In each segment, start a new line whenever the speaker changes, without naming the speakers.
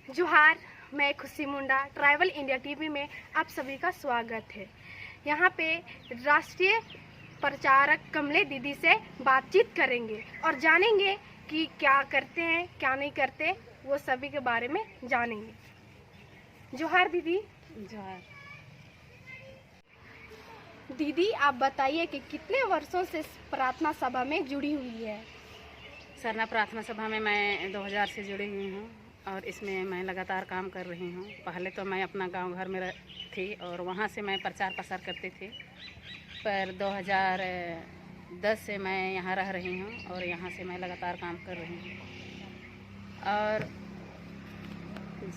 जोहार, मैं खुशी मुंडा ट्राइबल इंडिया टीवी में आप सभी का स्वागत है। यहाँ पे राष्ट्रीय प्रचारक कमले दीदी से बातचीत करेंगे और जानेंगे कि क्या करते हैं क्या नहीं करते, वो सभी के बारे में जानेंगे। जोहार दीदी।
जोहार।
दीदी, आप बताइए कि कितने वर्षों से प्रार्थना सभा में जुड़ी हुई है?
सरना प्रार्थना सभा में मैं 2000 से जुड़ी हुई हूँ और इसमें मैं लगातार काम कर रही हूँ। पहले तो मैं अपना गांव घर में थी और वहाँ से मैं प्रचार प्रसार करती थी, पर 2010 से मैं यहाँ रह रही हूँ और यहाँ से मैं लगातार काम कर रही हूँ। और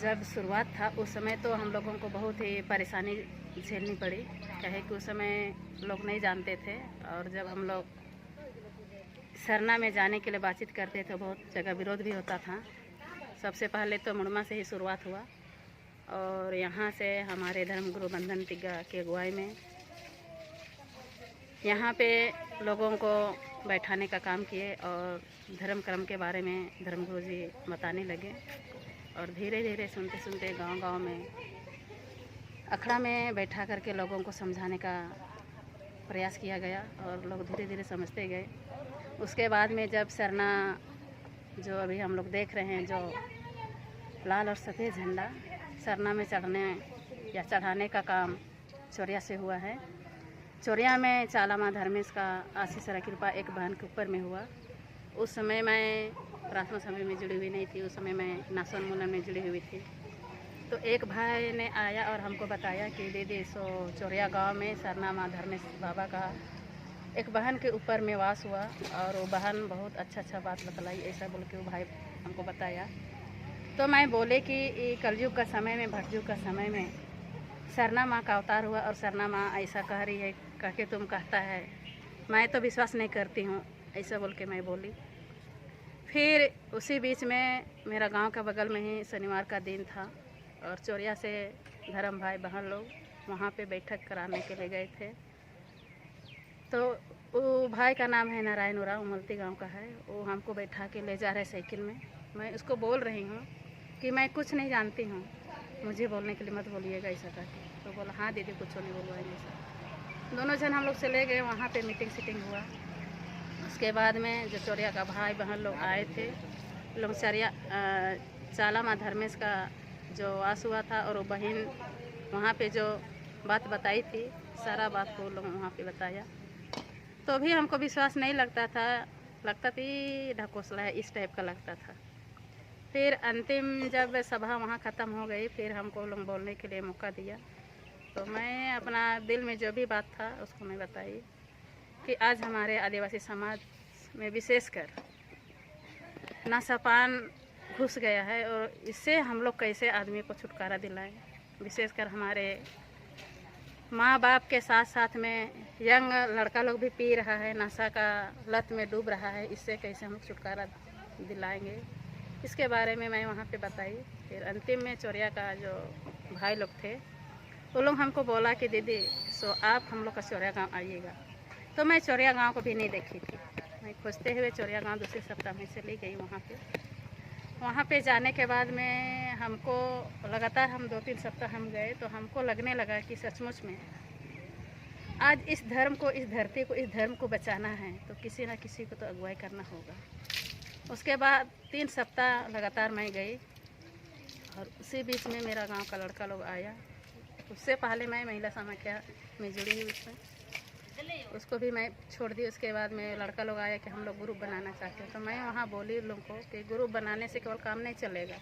जब शुरुआत था उस समय तो हम लोगों को बहुत ही परेशानी झेलनी पड़ी, कहे कि उस समय लोग नहीं जानते थे। और जब हम लोग सरना में जाने के लिए बातचीत करते थे बहुत जगह विरोध भी होता था। सबसे पहले तो मुड़मा से ही शुरुआत हुआ और यहाँ से हमारे धर्मगुरु बंधन तिग्गा की अगुवाई में यहाँ पे लोगों को बैठाने का काम किए और धर्म कर्म के बारे में धर्मगुरु जी बताने लगे। और धीरे धीरे सुनते सुनते गांव-गांव में अखड़ा में बैठा करके लोगों को समझाने का प्रयास किया गया और लोग धीरे धीरे समझते गए। उसके बाद में जब सरना जो अभी हम लोग देख रहे हैं, जो लाल और सफ़ेद झंडा सरना में चढ़ने या चढ़ाने का काम चोरिया से हुआ है। चोरिया में चाला माँ धर्मेश का आशीष कृपा एक बहन के ऊपर में हुआ। उस समय मैं प्रार्थना सभा में जुड़ी हुई नहीं थी, उस समय मैं नासन मुनन में जुड़ी हुई थी। तो एक भाई ने आया और हमको बताया कि दीदी सो चोरिया गांव में सरना माँ धर्मेश बाबा का एक बहन के ऊपर में वास हुआ और वो बहन बहुत अच्छा बात बतलाई, ऐसा बोल के वो भाई हमको बताया। तो मैं बोले कि कलयुग का समय में, भटयुग का समय में सरना माँ का अवतार हुआ और सरना माँ ऐसा कह रही है, कह के तुम कहता है, मैं तो विश्वास नहीं करती हूँ, ऐसा बोल के मैं बोली। फिर उसी बीच में मेरा गांव के बगल में ही शनिवार का दिन था और चोरिया से धर्म भाई बहन लोग वहाँ पे बैठक कराने के लिए गए थे। तो वो भाई का नाम है नारायण उराव, उमलती गांव का है। वो हमको बैठा के ले जा रहे साइकिल में। मैं उसको बोल रही हूँ कि मैं कुछ नहीं जानती हूँ, मुझे बोलने के लिए मत बोलिएगा, ऐसा करके। तो बोला हाँ दीदी कुछ नहीं बोलवाएंगे सर। दोनों जन हम लोग चले गए, वहाँ पे मीटिंग सीटिंग हुआ। उसके बाद में जो चोरिया का भाई बहन लोग आए थे, लोग चोरिया चाला माँ धर्मेश का जो वास हुआ था और वो बहन वहाँ पे जो बात बताई थी, सारा बात को लोग वहाँ पे बताया। तो भी हमको विश्वास नहीं लगता था, लगता थी ढकोसला है, इस टाइप का लगता था। फिर अंतिम जब सभा वहाँ ख़त्म हो गई, फिर हमको लोग बोलने के लिए मौका दिया। तो मैं अपना दिल में जो भी बात था उसको मैं बताई कि आज हमारे आदिवासी समाज में विशेषकर नासापान घुस गया है और इससे हम लोग कैसे आदमी को छुटकारा दिलाएं। विशेषकर हमारे माँ बाप के साथ साथ में यंग लड़का लोग भी पी रहा है, नशा का लत में डूब रहा है, इससे कैसे हम छुटकारा दिलाएंगे, इसके बारे में मैं वहाँ पे बताई। फिर अंतिम में चोरिया का जो भाई लोग थे वो लोग हमको बोला कि दीदी सो आप हम लोग का चोरिया गाँव आइएगा। तो मैं चोरिया गांव को भी नहीं देखी थी। मैं खोजते हुए चोरिया गांव दूसरे सप्ताह में चली गई वहाँ पे जाने के बाद में हमको लगातार हम 2-3 सप्ताह हम गए तो हमको लगने लगा कि सचमुच में आज इस धर्म को, इस धरती को, इस धर्म को बचाना है तो किसी न किसी को तो अगुवाई करना होगा। उसके बाद 3 सप्ताह लगातार मैं गई और उसी बीच में मेरा गाँव का लड़का लोग आया। उससे पहले मैं महिला समाख्या में जुड़ी हुई उसमें, उसको भी मैं छोड़ दी। उसके बाद में लड़का लोग आया कि हम लोग ग्रुप बनाना चाहते हैं। तो मैं वहाँ बोली उन लोगों को कि ग्रुप बनाने से केवल काम नहीं चलेगा,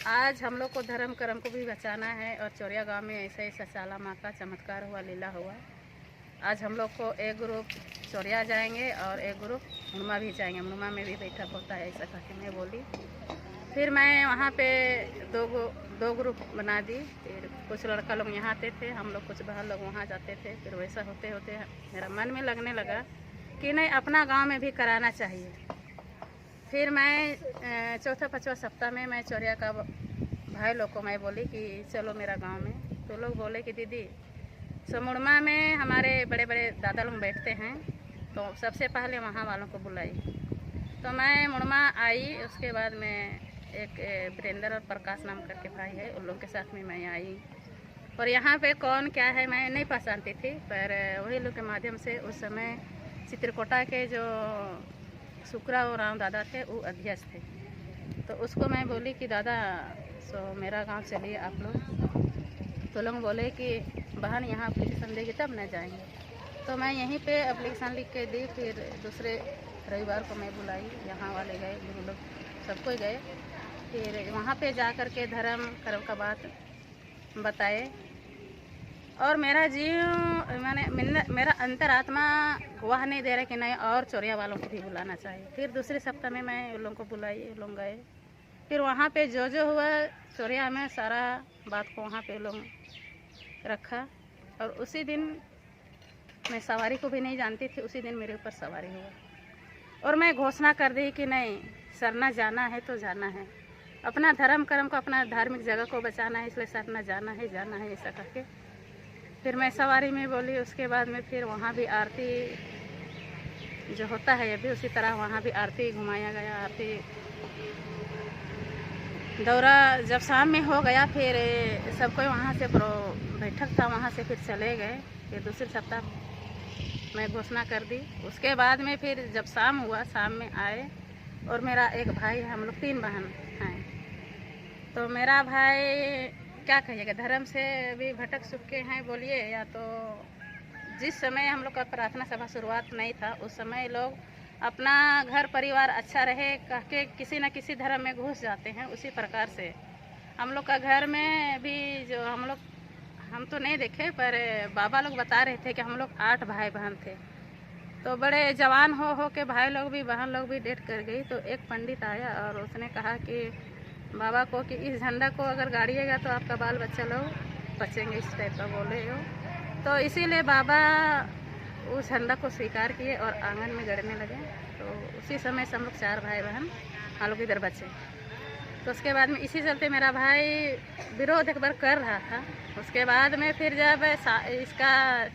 आज हम लोग को धर्म कर्म को भी बचाना है। और चोरिया गांव में ऐसा चाला माँ का चमत्कार हुआ, लीला हुआ। आज हम लोग को एक ग्रुप चोरिया जाएंगे और एक ग्रुप मुड़मा भी जाएंगे, मुड़मा में भी बैठक होता है, ऐसा करके मैं बोली। फिर मैं वहाँ पे दो ग्रुप बना दी। फिर कुछ लड़का लोग यहाँ आते थे, हम लोग कुछ बहन लोग वहाँ जाते थे। फिर वैसा होते होते मेरा मन में लगने लगा कि नहीं, अपना गांव में भी कराना चाहिए। फिर मैं 4-5वां सप्ताह में मैं चोरिया का भाई लोग को मैं बोली कि चलो मेरा गांव में। तो लोग बोले कि दीदी सो मुड़मा में हमारे बड़े बड़े दादा लोग बैठते हैं, तो सबसे पहले वहाँ वालों को बुलाई। तो मैं मुड़मा आई। उसके बाद में एक वीरेंद्र और प्रकाश नाम करके भाई है, उन लोगों के साथ में मैं आई। और यहाँ पे कौन क्या है मैं नहीं पहचानती थी, पर वही लोग के माध्यम से उस समय चित्रकोटा के जो शुक्रा और राम दादा थे वो अध्यक्ष थे, तो उसको मैं बोली कि दादा सो मेरा गांव चलिए आप लोग। तो लोग बोले कि बहन यहाँ एप्लीकेशन देगी तब न जाएंगे। तो मैं यहीं पे एप्लीकेशन लिख के दी। फिर दूसरे रविवार को मैं बुलाई, यहाँ वाले गए, गुरु लोग सबको ही गए। फिर वहाँ पे जा कर के धर्म कर्म का बात बताए और मेरा जीव मेरा अंतरात्मा गवाह नहीं दे रहा कि नहीं और चोरिया वालों को भी बुलाना चाहिए। फिर दूसरे सप्ताह में मैं उन लोगों को बुलाई, लोग गए। फिर वहाँ पे जो जो हुआ चोरिया में सारा बात को वहाँ पे लोग रखा। और उसी दिन मैं सवारी को भी नहीं जानती थी, उसी दिन मेरे ऊपर सवारी हुआ और मैं घोषणा कर दी कि नहीं सरना जाना है तो जाना है, अपना धर्म कर्म को अपना धार्मिक जगह को बचाना है, इसलिए सरना जाना है ऐसा करके फिर मैं सवारी में बोली। उसके बाद में फिर वहाँ भी आरती जो होता है अभी उसी तरह वहाँ भी आरती घुमाया गया। आरती दौरा जब शाम में हो गया फिर सब कोई वहाँ से बैठक था, वहाँ से फिर चले गए। फिर दूसरे सप्ताह मैं घोषणा कर दी। उसके बाद में फिर जब शाम हुआ, शाम में आए और मेरा एक भाई है, हम लोग 3 बहन हैं। तो मेरा भाई क्या कहिएगा धर्म से भी भटक चुके हैं बोलिए, या तो जिस समय हम लोग का प्रार्थना सभा शुरुआत नहीं था उस समय लोग अपना घर परिवार अच्छा रहे कह के किसी न किसी धर्म में घुस जाते हैं। उसी प्रकार से हम लोग का घर में भी जो हम तो नहीं देखे पर बाबा लोग बता रहे थे कि हम लोग 8 भाई बहन थे। तो बड़े जवान हो के भाई लोग भी बहन लोग भी डेथ कर गई। तो एक पंडित आया और उसने कहा कि बाबा को कि इस झंडा को अगर गाड़िएगा तो आपका बाल बच्चा लोग बचेंगे, इस टाइप का बोले हो। तो इसीलिए बाबा उस झंडा को स्वीकार किए और आंगन में गड़ने लगे। तो उसी समय से हम लोग 4 भाई बहन हम लोग इधर बचे। तो उसके बाद में इसी चलते मेरा भाई विरोध एक बार कर रहा था। उसके बाद में फिर जब इसका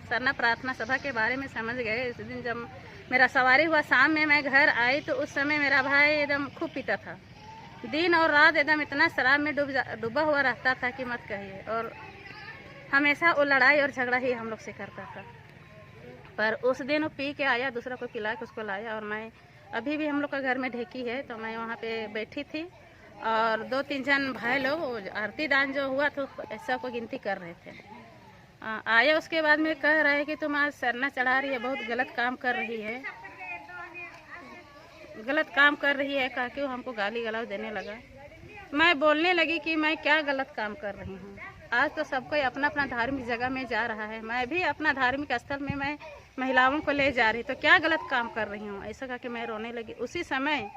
सरना प्रार्थना सभा के बारे में समझ गए, उस दिन जब मेरा सवारी हुआ शाम में मैं घर आई तो उस समय मेरा भाई एकदम खूब पीता था, दिन और रात एकदम इतना शराब में डूबा हुआ रहता था कि मत कहिए। और हमेशा वो लड़ाई और झगड़ा ही हम लोग से करता था। पर उस दिन वो पी के आया, दूसरा को पिला के उसको लाया। और मैं अभी भी हम लोग का घर में ढेकी है तो मैं वहाँ पे बैठी थी और 2-3 जन भाई लोग आरती दान जो हुआ तो ऐसा को गिनती कर रहे थे। आया उसके बाद में कह रहे हैं कि तुम आज सरना चढ़ा रही है, बहुत गलत काम कर रही है, गलत काम कर रही है कह के वो हमको गाली गलौज देने लगा। मैं बोलने लगी कि मैं क्या गलत काम कर रही हूँ। आज तो सबको अपना अपना धार्मिक जगह में जा रहा है, मैं भी अपना धार्मिक स्थल में मैं महिलाओं को ले जा रही, तो क्या गलत काम कर रही हूँ ऐसा कह के मैं रोने लगी। उसी समय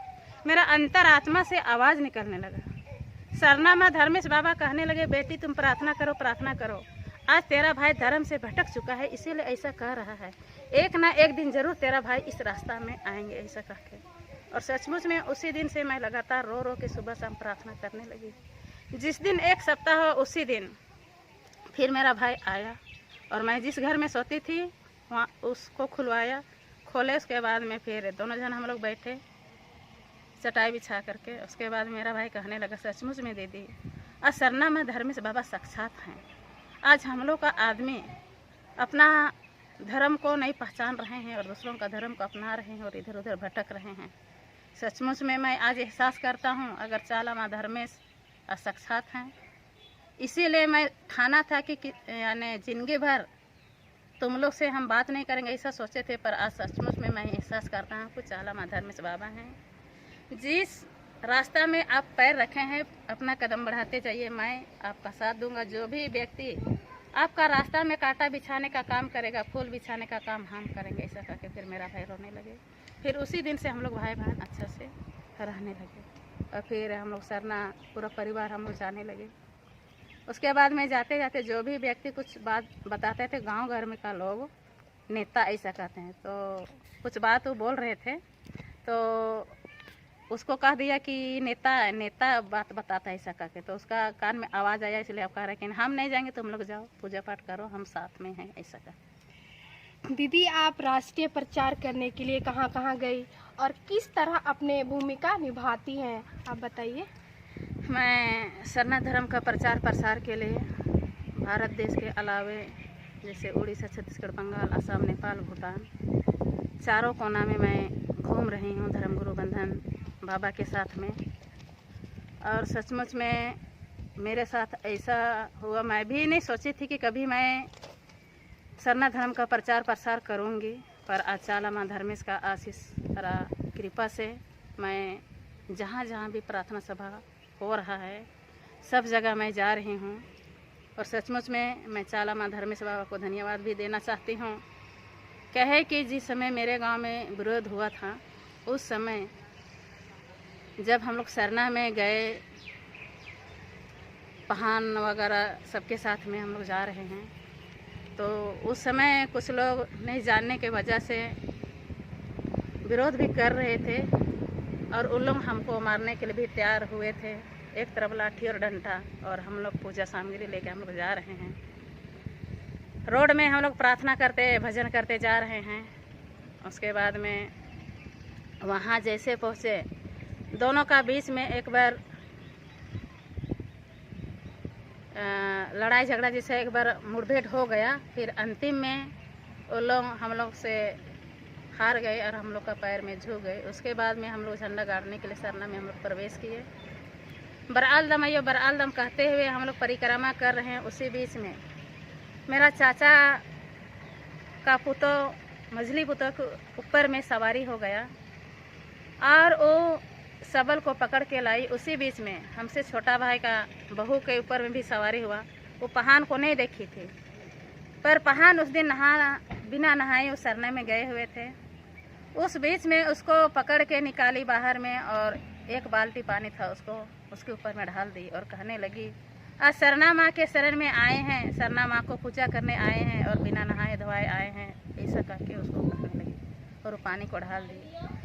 मेरा अंतरात्मा से आवाज़ निकलने लगा। सरना माँ धर्मेश बाबा कहने लगे बेटी तुम प्रार्थना करो, प्रार्थना करो, आज तेरा भाई धर्म से भटक चुका है इसीलिए ऐसा कह रहा है, एक ना एक दिन जरूर तेरा भाई इस रास्ता में आएंगे ऐसा कह के। और सचमुच में उसी दिन से मैं लगातार रो रो के सुबह शाम प्रार्थना करने लगी। जिस दिन 1 सप्ताह हो उसी दिन फिर मेरा भाई आया और मैं जिस घर में सोती थी वहाँ उसको खुलवाया, खोले। उसके बाद में फिर दोनों जन हम लोग बैठे चटाई बिछा करके। उसके बाद मेरा भाई कहने लगा सचमुच में दीदी आज सरना में धर्मेश बाबा साक्षात हैं। आज हम लोग का आदमी अपना धर्म को नहीं पहचान रहे हैं और दूसरों का धर्म को अपना रहे हैं और इधर उधर भटक रहे हैं। सचमुच में मैं आज एहसास करता हूँ अगर चाला माँ धर्मेश साक्षात हैं। इसीलिए मैं ठाना था कि यानी जिंदगी भर तुम लोग से हम बात नहीं करेंगे ऐसा सोचे थे, पर आज सचमुच में मैं एहसास करता हूँ कि चाला माँ धर्मेश बाबा हैं। जिस रास्ता में आप पैर रखे हैं अपना कदम बढ़ाते जाइए, मैं आपका साथ दूंगा। जो भी व्यक्ति आपका रास्ता में कांटा बिछाने का काम करेगा, फूल बिछाने का काम हम करेंगे ऐसा करके फिर मेरा भाई रोने लगे। फिर उसी दिन से हम लोग भाई बहन अच्छा से रहने लगे और फिर हम लोग सरना पूरा परिवार हम लोग जाने लगे। उसके बाद में जाते जाते जो भी व्यक्ति कुछ बात बताते थे, गांव घर में का लोग नेता ऐसा कहते हैं, तो कुछ बात वो बोल रहे थे तो उसको कह दिया कि नेता बात बताता है ऐसा करके। तो उसका कान में आवाज़ आया इसलिए आप कह रहे हैं कि हम नहीं जाएंगे, तुम लोग जाओ पूजा पाठ करो, हम साथ में हैं ऐसा कर।
दीदी आप राष्ट्रीय प्रचार करने के लिए कहाँ कहाँ गई और किस तरह अपने भूमिका निभाती हैं आप बताइए।
मैं सरना धर्म का प्रचार प्रसार के लिए भारत देश के अलावे जैसे उड़ीसा, छत्तीसगढ़, बंगाल, असम, नेपाल, भूटान चारों कोना में मैं घूम रही हूँ धर्मगुरु बंधन बाबा के साथ में। और सचमुच में मेरे साथ ऐसा हुआ, मैं भी नहीं सोची थी कि कभी मैं सरना धर्म का प्रचार प्रसार करूँगी, पर आज चाला माँ धर्मेश का आशीष कृपा से मैं जहाँ जहाँ भी प्रार्थना सभा हो रहा है सब जगह मैं जा रही हूँ। और सचमुच में मैं चाला माँ धर्मेश बाबा को धन्यवाद भी देना चाहती हूँ। कहे कि जिस समय मेरे गांव में विरोध हुआ था, उस समय जब हम लोग सरना में गए, पहान वगैरह सबके साथ में हम लोग जा रहे हैं, तो उस समय कुछ लोग नहीं जानने के वजह से विरोध भी कर रहे थे और उन लोग हमको मारने के लिए भी तैयार हुए थे। एक तरफ लाठी और डंडा, और हम लोग पूजा सामग्री लेके हम लोग जा रहे हैं। रोड में हम लोग प्रार्थना करते भजन करते जा रहे हैं। उसके बाद में वहाँ जैसे पहुँचे, दोनों का बीच में एक बार लड़ाई झगड़ा जैसे एक बार मुठभेड़ हो गया। फिर अंतिम में वो लोग हम लोग से हार गए और हम लोग का पैर में झुक गए। उसके बाद में हम लोग झंडा गाड़ने के लिए सरना में हम लोग प्रवेश किए। बरआल दम आइयो बरआल दम कहते हुए हम लोग परिक्रमा कर रहे हैं। उसी बीच में मेरा चाचा का पुतो मझली पुतो के ऊपर में सवारी हो गया और वो सबल को पकड़ के लाई। उसी बीच में हमसे छोटा भाई का बहू के ऊपर में भी सवारी हुआ। वो पहान को नहीं देखी थी, पर पहान उस दिन बिना नहाए उस सरने में गए हुए थे। उस बीच में उसको पकड़ के निकाली बाहर में और एक बाल्टी पानी था उसके ऊपर में डाल दी और कहने लगी, आज सरना माँ के शरण में आए हैं, सरना माँ को पूजा करने आए हैं और बिना नहाए धोए आए हैं, ऐसा करके उसको कहने लगी और वो पानी को डाल दी।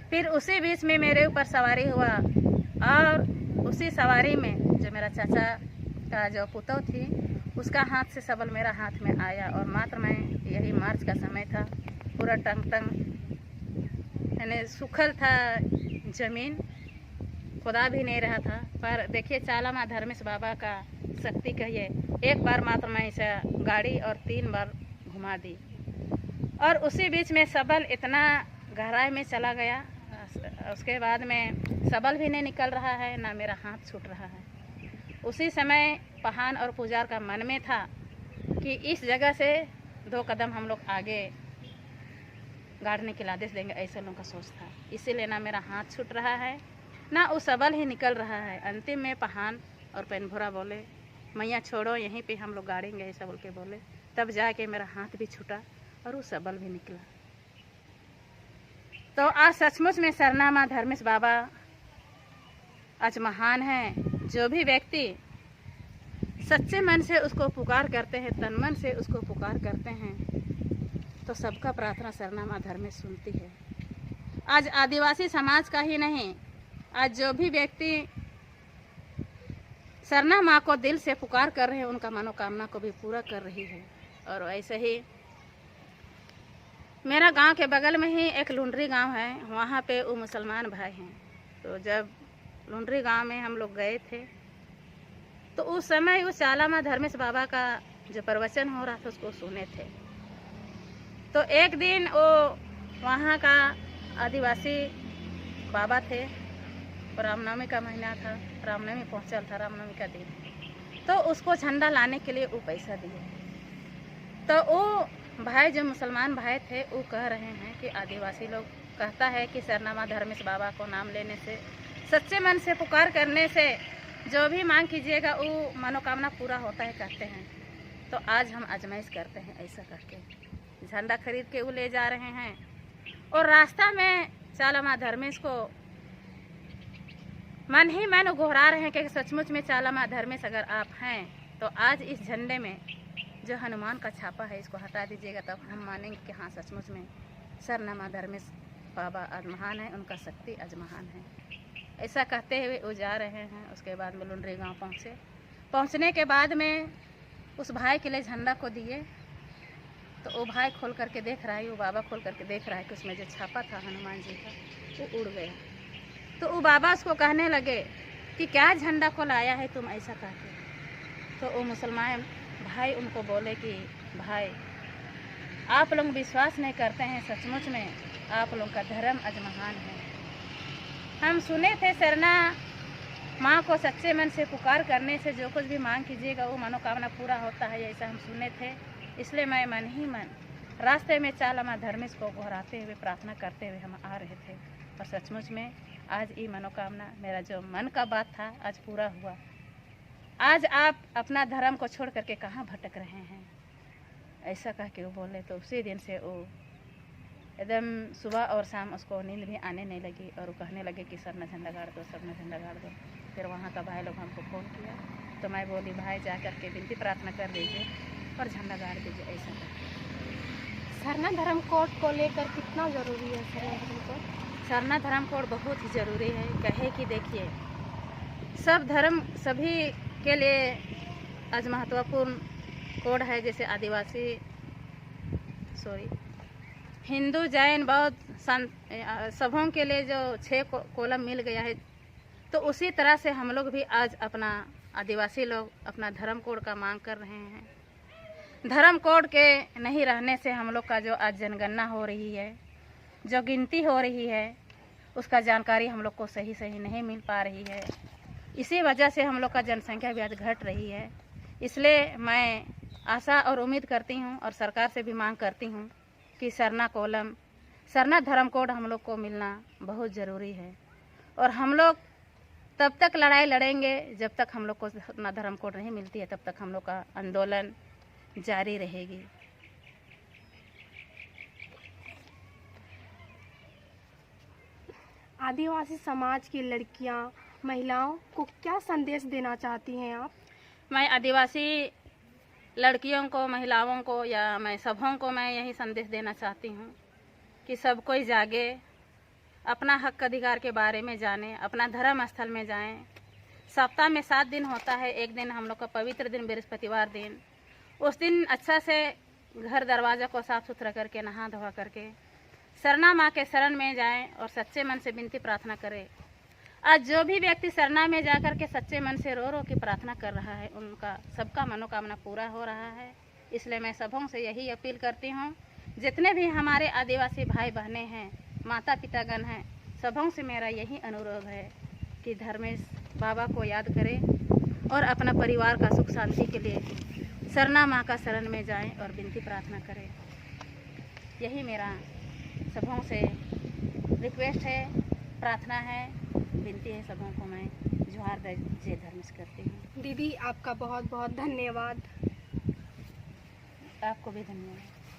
फिर उसी बीच में मेरे ऊपर सवारी हुआ और उसी सवारी में जो मेरा चाचा का जो पुतौ थी उसका हाथ से सबल मेरा हाथ में आया। और मात्र मैं यही मार्च का समय था, पूरा टंग यानी सूखल था जमीन, खुदा भी नहीं रहा था। पर देखिए चाला माँ धर्मेश बाबा का शक्ति कहिए, एक बार मात्र मैं इसे गाड़ी और 3 बार घुमा दी और उसी बीच में सबल इतना गहराई में चला गया। उसके बाद में सबल भी नहीं निकल रहा है, ना मेरा हाथ छूट रहा है। उसी समय पहान और पुजार का मन में था कि इस जगह से 2 कदम हम लोग आगे गाड़ने के लिए आदेश देंगे, ऐसा लोगों का सोच था। इसीलिए ना मेरा हाथ छूट रहा है ना वो सबल ही निकल रहा है। अंतिम में पहान और पेनभोरा बोले, मैया छोड़ो, यहीं पे हम लोग गाड़ेंगे, ऐसा बोल के बोले। तब जाके मेरा हाथ भी छूटा और वो सबल भी निकला। तो आज सचमुच में सरना माँ धर्मेश बाबा आज महान है। जो भी व्यक्ति सच्चे मन से उसको पुकार करते हैं, तन मन से उसको पुकार करते हैं, तो सबका प्रार्थना सरना माँ धर्मेश सुनती है। आज आदिवासी समाज का ही नहीं, आज जो भी व्यक्ति सरना माँ को दिल से पुकार कर रहे हैं, उनका मनोकामना को भी पूरा कर रही है। और ऐसे ही मेरा गांव के बगल में ही एक लुंडरी गांव है, वहाँ पे वो मुसलमान भाई हैं। तो जब लुंडरी गांव में हम लोग गए थे तो उस समय उस चाला माँ धर्मेश बाबा का जो प्रवचन हो रहा था उसको सुने थे। तो एक दिन वो वहाँ का आदिवासी बाबा थे, रामनवमी का महीना था, रामनवमी पहुँचल था, रामनवमी का दिन, तो उसको झंडा लाने के लिए वो पैसा दिए। तो वो भाई जो मुसलमान भाई थे वो कह रहे हैं कि आदिवासी लोग कहता है कि सरना माँ धर्मेश बाबा को नाम लेने से, सच्चे मन से पुकार करने से जो भी मांग कीजिएगा वो मनोकामना पूरा होता है कहते हैं। तो आज हम आजमाइश करते हैं, ऐसा करके झंडा खरीद के वो ले जा रहे हैं। और रास्ता में चाला माँ धर्मेश को मन ही मन गोहरा रहे हैं कि सचमुच में चाला माँ धर्मेश अगर आप हैं तो आज इस झंडे में जो हनुमान का छापा है इसको हटा दीजिएगा, तब हम मानेंगे कि हाँ सचमुच में सरना माँ धर्मेश बाबा आज महान है, उनका शक्ति आज महान है। ऐसा कहते हुए वो जा रहे हैं। उसके बाद में लुंडरी गाँव पहुँचे। पहुँचने के बाद में उस भाई के लिए झंडा को दिए तो वो भाई खोल करके देख रहा है, वो बाबा खोल करके देख रहा है कि उसमें जो छापा था हनुमान जी का वो उड़ गया। तो वो बाबा उसको कहने लगे कि क्या झंडा को लाया है तुम ऐसा कहते। तो वो मुसलमान भाई उनको बोले कि भाई आप लोग विश्वास नहीं करते हैं, सचमुच में आप लोग का धर्म आज महान है। हम सुने थे सरना माँ को सच्चे मन से पुकार करने से जो कुछ भी मांग कीजिएगा वो मनोकामना पूरा होता है, ऐसा हम सुने थे। इसलिए मैं मन ही मन रास्ते में चालमा धर्मेश को गोहराते हुए प्रार्थना करते हुए हम आ रहे थे। और सचमुच में आज ये मनोकामना मेरा जो मन का बात था आज पूरा हुआ। आज आप अपना धर्म को छोड़ करके कहाँ भटक रहे हैं, ऐसा कह के वो बोले। तो उसी दिन से वो एकदम सुबह और शाम उसको नींद भी आने नहीं लगी और वो कहने लगे कि सर ना झंडा गाड़ दो, सब ना झंडा गाड़ दो। फिर वहाँ का भाई लोग हमको फ़ोन किया तो मैं बोली भाई जा कर के विनती प्रार्थना कर दीजिए और झंडा गाड़ दीजिए, ऐसा कर।
सरना धर्म कोड को लेकर कितना ज़रूरी है सरना धर्म कोड?
सरना धर्म कोड बहुत ही ज़रूरी है। कहे कि देखिए सब धर्म सभी के लिए आज महत्वपूर्ण कोड है। जैसे आदिवासी हिंदू जैन बौद्ध सबों के लिए जो 6 कॉलम मिल गया है, तो उसी तरह से हम लोग भी आज अपना आदिवासी लोग अपना धर्म कोड का मांग कर रहे हैं। धर्म कोड के नहीं रहने से हम लोग का जो आज जनगणना हो रही है, जो गिनती हो रही है, उसका जानकारी हम लोग को सही नहीं मिल पा रही है। इसी वजह से हम लोग का जनसंख्या भी आज घट रही है। इसलिए मैं आशा और उम्मीद करती हूँ और सरकार से भी मांग करती हूँ कि सरना धर्म कोड हम लोग को मिलना बहुत ज़रूरी है। और हम लोग तब तक लड़ाई लड़ेंगे जब तक हम लोग को सरना धर्म कोड नहीं मिलती है, तब तक हम लोग का आंदोलन जारी रहेगी।
आदिवासी समाज की लड़कियां, महिलाओं को क्या संदेश देना चाहती हैं आप?
मैं आदिवासी लड़कियों को, महिलाओं को या मैं सबों को मैं यही संदेश देना चाहती हूँ कि सब कोई जागे, अपना हक अधिकार के बारे में जाने, अपना धर्म स्थल में जाएं। सप्ताह में 7 दिन होता है, एक दिन हम लोग का पवित्र दिन बृहस्पतिवार दिन, उस दिन अच्छा से घर दरवाज़ा को साफ़ सुथरा करके नहा धोवा करके सरना माँ के शरण में जाएं और सच्चे मन से विनती प्रार्थना करें। आज जो भी व्यक्ति सरना में जाकर के सच्चे मन से रो रो के प्रार्थना कर रहा है, उनका सबका मनोकामना पूरा हो रहा है। इसलिए मैं सबों से यही अपील करती हूँ, जितने भी हमारे आदिवासी भाई बहनें हैं, माता पितागण हैं, सबों से मेरा यही अनुरोध है कि धर्मेश बाबा को याद करें और अपना परिवार का सुख शांति के लिए सरना माँ का शरण में जाएं और विनती प्रार्थना करें। यही मेरा सबों से रिक्वेस्ट है, प्रार्थना है, विनती है। सबों को मैं जोहार जय धर्मेश करती हूँ।
दीदी आपका बहुत बहुत धन्यवाद।
आपको भी धन्यवाद।